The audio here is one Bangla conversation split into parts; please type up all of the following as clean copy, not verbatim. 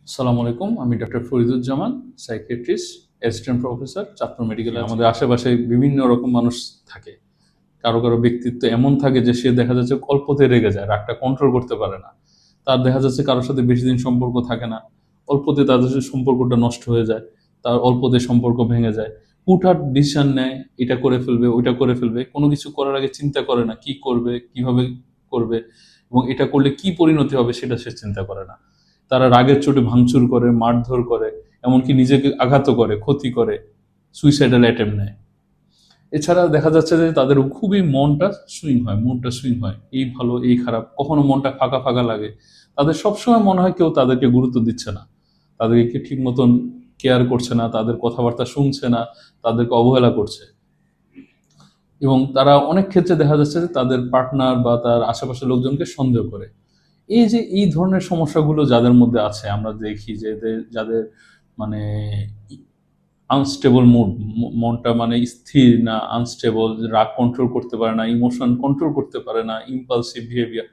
আসসালামু আলাইকুম। আমি doctor Fariduzzaman, psychiatrist, assistant professor, Chandpur মেডিকেলে আছি। আমাদের আশেপাশে বিভিন্ন রকম মানুষ থাকে। কারো ব্যক্তিত্ব এমন থাকে যে সে দেখা যাচ্ছে অল্পতে রেগে যায়, রাগটা কন্ট্রোল করতে পারে না। তার দেখা যাচ্ছে কারো সাথে বেশি দিন সম্পর্ক থাকে না। অল্পতে তাদের সাথে সম্পর্কটা নষ্ট হয়ে যায়। তার অল্পতে সম্পর্ক ভেঙে যায়। হুটহাট ডিসিশন নেয়, এটা করে ফেলবে, ওইটা করে ফেলবে। কোনো কিছু করার আগে চিন্তা করে না, কি করবে, কিভাবে করবে এবং এটা করলে কি পরিণতি হবে সেটা সে চিন্তা করে না। তারা রাগের চোটে ভাঙচুর করে, মারধর করে, এমনকি নিজেকে আঘাতও করে, ক্ষতি করে, সুইসাইডাল অ্যাটেম্প নেয়। এছাড়া দেখা যাচ্ছে যে তাদের খুবই মনটা সুইং হয়, এই ভালো এই খারাপ, কখনো মনটা ফাঁকা ফাঁকা লাগে। তাদের সবসময় মনে হয় কেউ তাদেরকে গুরুত্ব দিচ্ছে না, তাদেরকে ঠিক মতন কেয়ার করছে না, তাদের কথাবার্তা শুনছে না, তাদেরকে অবহেলা করছে। এবং তারা অনেক ক্ষেত্রে দেখা যাচ্ছে যে তাদের পার্টনার বা তার আশেপাশের লোকজনকে সন্দেহ করে। এই যে এই ধরনের সমস্যাগুলো যাদের মধ্যে আছে, আমরা দেখি যে যাদের মানে আনস্টেবল মুড, মনটা স্থির না, আনস্টেবল, রাগ কন্ট্রোল করতে পারে না, ইমোশন কন্ট্রোল করতে পারে না, ইম্পালসিভ বিহেভিয়ার,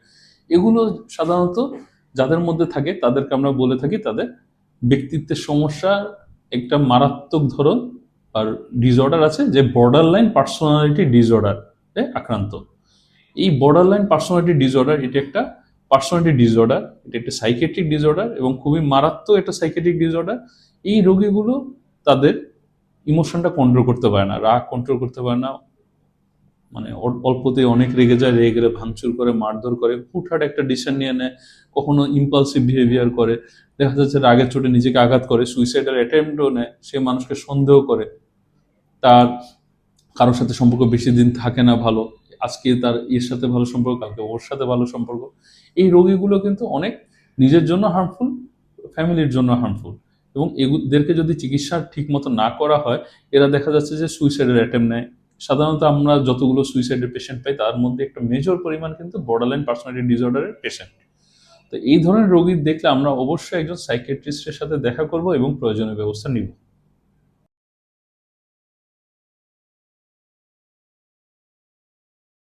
এগুলো সাধারণত যাদের মধ্যে থাকে তাদেরকে আমরা বলে থাকি তাদের ব্যক্তিত্বের সমস্যা একটা মারাত্মক ধরন আর ডিসঅর্ডার আছে, যে বর্ডার লাইন পার্সোনালিটি ডিসঅর্ডারে আক্রান্ত। এই বর্ডার লাইন পার্সোনালিটি ডিসঅর্ডার এটা একটা পার্সোনালিটি ডিসঅর্ডার, এটা একটা সাইকেট্রিক ডিসঅর্ডার এবং খুবই মারাত্মক একটা সাইকেট্রিক ডিসঅর্ডার। এই রোগীগুলো তাদের ইমোশনটা কন্ট্রোল করতে পারে না, রাগ কন্ট্রোল করতে পারে না, অল্পতে অনেক রেগে যায়, রেগে গেলে ভাঙচুর করে, মারধর করে, হুটহাট একটা ডিসিশন নিয়ে নেয়, কখনো ইম্পালসিভ বিহেভিয়ার করে, দেখা যাচ্ছে রাগের চোটে নিজেকে আঘাত করে, সুইসাইডাল অ্যাটেম্পটও নেয়, সে মানুষকে সন্দেহ করে, তার কারোর সাথে সম্পর্ক বেশি দিন থাকে না ভালো, আজকে তার এর সাথে ভালো সম্পর্ক, কালকে ওর সাথে ভালো সম্পর্ক। এই রোগীগুলো কিন্তু অনেক নিজের জন্য হার্মফুল, ফ্যামিলির জন্য হার্মফুল। এবং এদেরকে যদি চিকিৎসা ঠিক মতো না করা হয়, এরা দেখা যাচ্ছে যে সুইসাইডের অ্যাটেম্প নেয়। সাধারণত আমরা যতগুলো সুইসাইডের পেশেন্ট পাই তার মধ্যে একটা মেজর পরিমাণ কিন্তু বর্ডারলাইন পার্সোনালিটি ডিসঅর্ডারের পেশেন্ট। তো এই ধরনের রোগী দেখলে আমরা অবশ্যই একজন সাইকিয়াট্রিস্টের সাথে দেখা করব এবং প্রয়োজনীয় ব্যবস্থা নিব।